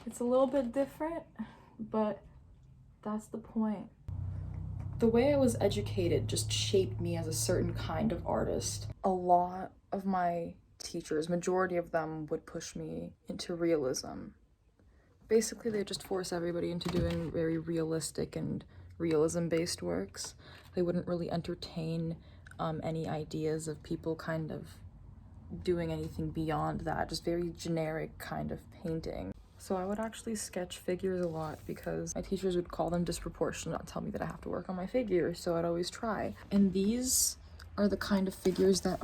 It's a little bit different, but that's the point. The way I was educated just shaped me as a certain kind of artist. A lot of my teachers, majority of them, would push me into realism. Basically, they just force everybody into doing very realistic and realism-based works. They wouldn't really entertain any ideas of people kind of doing anything beyond that, just very generic kind of painting. So I would actually sketch figures a lot because my teachers would call them disproportionate and tell me that I have to work on my figures, so I'd always try. And these are the kind of figures that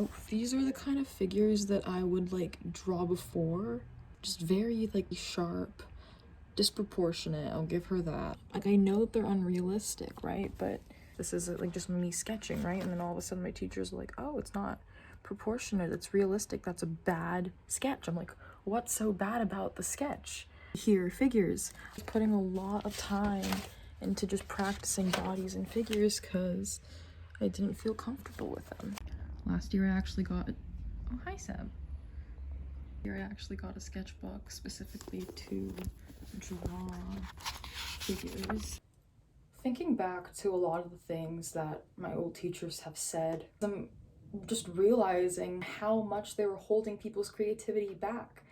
I would like draw before. Just very like sharp, disproportionate, I'll give her that. Like, I know that they're unrealistic, right? But this is like just me sketching, right? And then all of a sudden my teachers are like, oh, it's not proportionate, it's realistic, that's a bad sketch. I'm like, what's so bad about the sketch? Here, figures. I was putting a lot of time into just practicing bodies and figures because I didn't feel comfortable with them. Last year I actually got, oh hi Seb. Here I actually got a sketchbook specifically to draw figures. Thinking back to a lot of the things that my old teachers have said, I'm just realizing how much they were holding people's creativity back.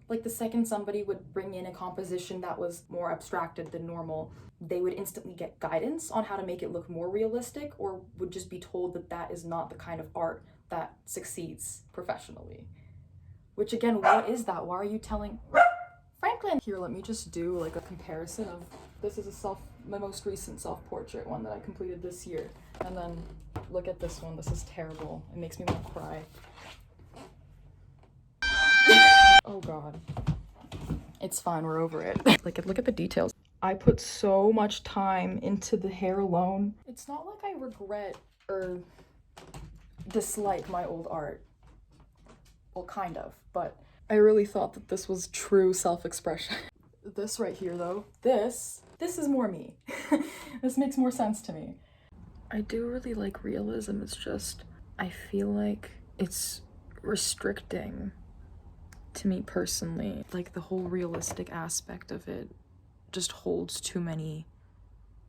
Like, the second somebody would bring in a composition that was more abstracted than normal, they would instantly get guidance on how to make it look more realistic, or would just be told that that is not the kind of art that succeeds professionally. Which again, what is that? Why are you telling Franklin? Here, let me just do like a comparison of, this is my most recent self-portrait one that I completed this year. And then look at this one. This is terrible. It makes me want to cry. Oh god. It's fine, we're over it. Like, look at the details. I put so much time into the hair alone. It's not like I regret or dislike my old art. Well, kind of, but I really thought that this was true self-expression. This right here, though, this is more me. This makes more sense to me. I do really like realism, it's just, I feel like it's restricting to me personally. Like, the whole realistic aspect of it just holds too many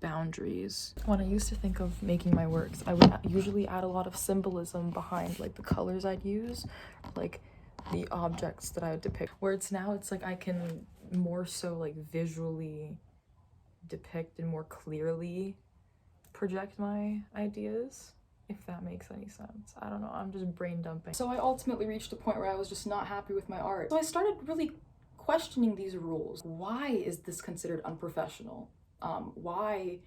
boundaries. When I used to think of making my works, I would usually add a lot of symbolism behind like the colors I'd use, like the objects that I would depict. Where it's now, it's like I can more so like visually depict and more clearly project my ideas, if that makes any sense. I don't know, I'm just brain dumping. So I ultimately reached a point where I was just not happy with my art. So I started really questioning these rules. Why is this considered unprofessional? Why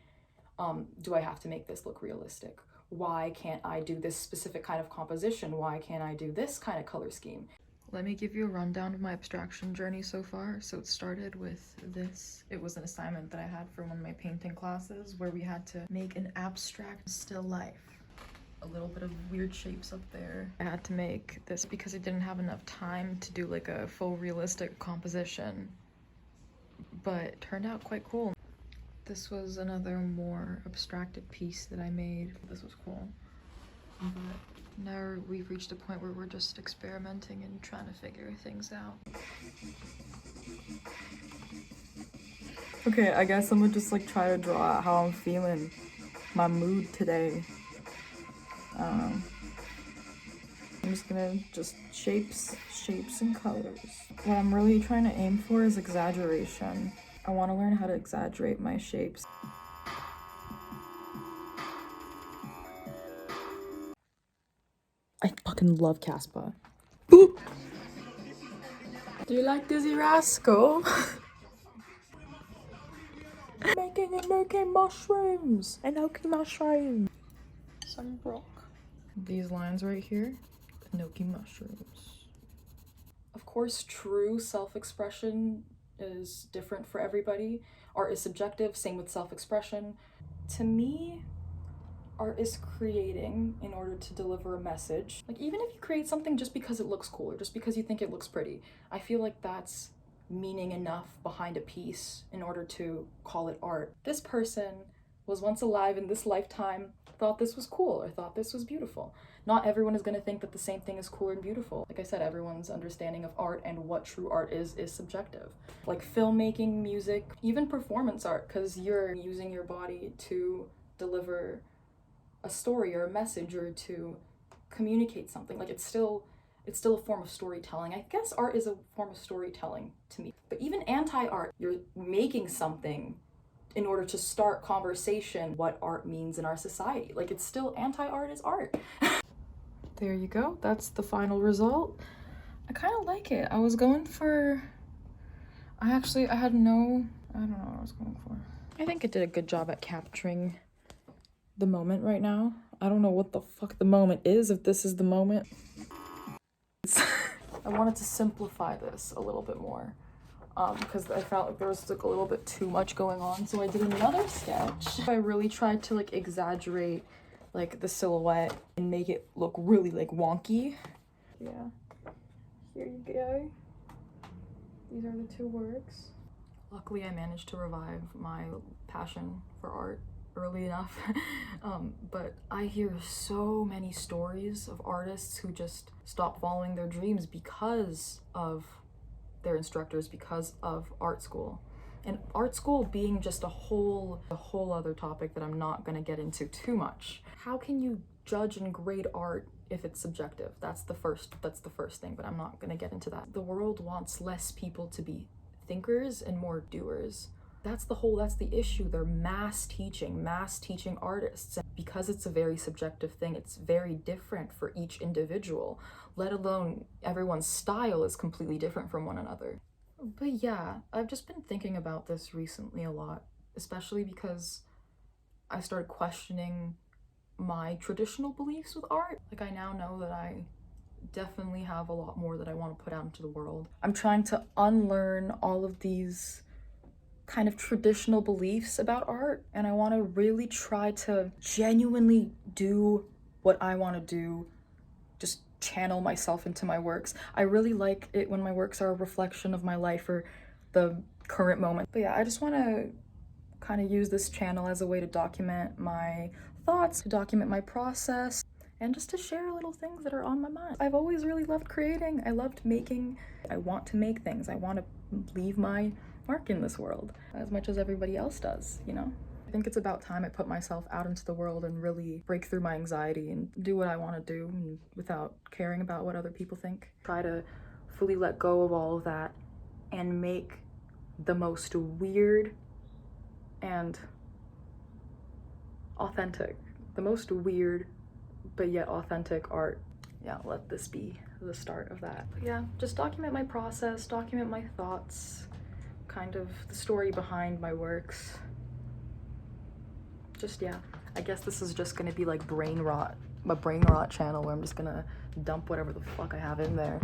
do I have to make this look realistic? Why can't I do this specific kind of composition? Why can't I do this kind of color scheme? Let me give you a rundown of my abstraction journey so far. So it started with this. It was an assignment that I had for one of my painting classes where we had to make an abstract still life. A little bit of weird shapes up there. I had to make this because I didn't have enough time to do like a full realistic composition, but it turned out quite cool. This was another more abstracted piece that I made. This was cool. But now we've reached a point where we're just experimenting and trying to figure things out. Okay, I guess I'm gonna just like try to draw out how I'm feeling, my mood today. I'm just gonna shapes and colors. What I'm really trying to aim for is exaggeration. I want to learn how to exaggerate my shapes. I fucking love Caspa. Boop. Do you like Dizzy Rascal? Making Enoki mushrooms! Enoki mushrooms! Sunbrook. These lines right here, Enoki mushrooms. Of course, true self-expression is different for everybody. Art is subjective, same with self-expression. To me, art is creating in order to deliver a message. Like, even if you create something just because it looks cool or just because you think it looks pretty, I feel like that's meaning enough behind a piece in order to call it art. This person was once alive in this lifetime, thought this was cool or thought this was beautiful. Not everyone is going to think that the same thing is cool and beautiful. Like I said, everyone's understanding of art and what true art is subjective. Like filmmaking, music, even performance art, because you're using your body to deliver a story or a message or to communicate something. Like it's still a form of storytelling. I guess art is a form of storytelling to me. But even anti-art, you're making something in order to start conversation what art means in our society. Like it's still, anti-art is art. There you go. That's the final result. I kind of like it. I was going for, I don't know what I was going for. I think it did a good job at capturing the moment right now. I don't know what the fuck the moment is, if this is the moment. I wanted to simplify this a little bit more because I felt like there was like a little bit too much going on. So I did another sketch. I really tried to like exaggerate like the silhouette and make it look really like wonky. Yeah, here you go. These are the two works. Luckily I managed to revive my passion for art early enough. But I hear so many stories of artists who just stop following their dreams because of their instructors, because of art school. And art school being just a whole other topic that I'm not gonna get into too much. How can you judge and grade art if it's subjective? That's the first thing, but I'm not gonna get into that. The world wants less people to be thinkers and more doers. That's the issue. They're mass teaching artists. And because it's a very subjective thing, it's very different for each individual, let alone everyone's style is completely different from one another. But yeah, I've just been thinking about this recently a lot, especially because I started questioning my traditional beliefs with art. Like I now know that I definitely have a lot more that I want to put out into the world. I'm trying to unlearn all of these kind of traditional beliefs about art, and I want to really try to genuinely do what I want to do, just channel myself into my works. I really like it when my works are a reflection of my life or the current moment. But yeah, I just want to kind of use this channel as a way to document my thoughts, to document my process, and just to share little things that are on my mind. I've always really loved creating. I loved making. I want to make things. I want to leave my mark in this world as much as everybody else does, you know? I think it's about time I put myself out into the world and really break through my anxiety and do what I want to do without caring about what other people think. Try to fully let go of all of that and make the most weird and authentic, the most weird but yet authentic art. Yeah, let this be the start of that. But yeah, just document my process, document my thoughts, kind of the story behind my works. Just, yeah, I guess this is just gonna be like brain rot, my brain rot channel where I'm just gonna dump whatever the fuck I have in there.